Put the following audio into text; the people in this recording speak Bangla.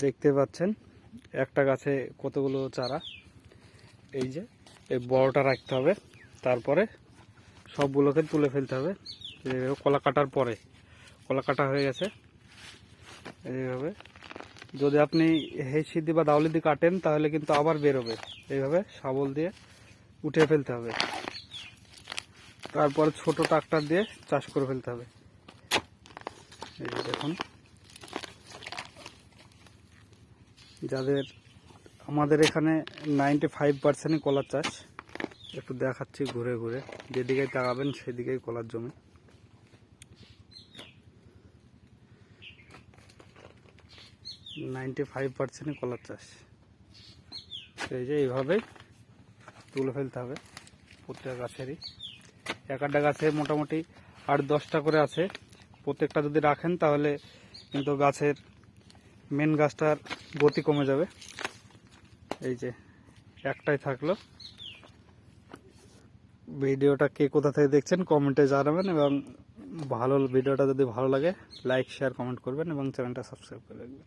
দেখতে পাচ্ছেন একটা গাছে কতগুলো চারা। এই যে এই বড়টা রাখতে হবে, তারপরে সবগুলোকে তুলে ফেলতে হবে। কলা কাটার পরে, কলা কাটা হয়ে গেছে এইভাবে। যদি আপনি হেঁচি দিয়ে বা দাউলি দিয়ে কাটেন তাহলে কিন্তু আবার বেরোবে। এইভাবে শাবল দিয়ে উঠে ফেলতে হবে, তারপরে ছোট ট্রাক্টর দিয়ে চাষ করে ফেলতে হবে। এই যে দেখুন, যাদের আমাদের এখানে 95% কলার চাষ। একটু দেখাচ্ছি ঘুরে ঘুরে, যেদিকে তাকাবেন সেদিকেই কলার জমি। নাইনটি 95% কলার চাষ। এই যে এইভাবেই তুলে ফেলতে হবে প্রত্যেক গাছেরই। একটা গাছে মোটামুটি 8-10টা করে আছে। প্রত্যেকটা যদি রাখেন তাহলে কিন্তু গাছের মেন গাছটার গতি কমে যাবে। এই যে একটাই থাকলো। ভিডিওটা কে কোথা থেকে দেখছেন কমেন্টে জানাবেন, এবং ভিডিওটা যদি ভালো লাগে লাইক শেয়ার কমেন্ট করবেন এবং চ্যানেলটা সাবস্ক্রাইব করে রাখবেন।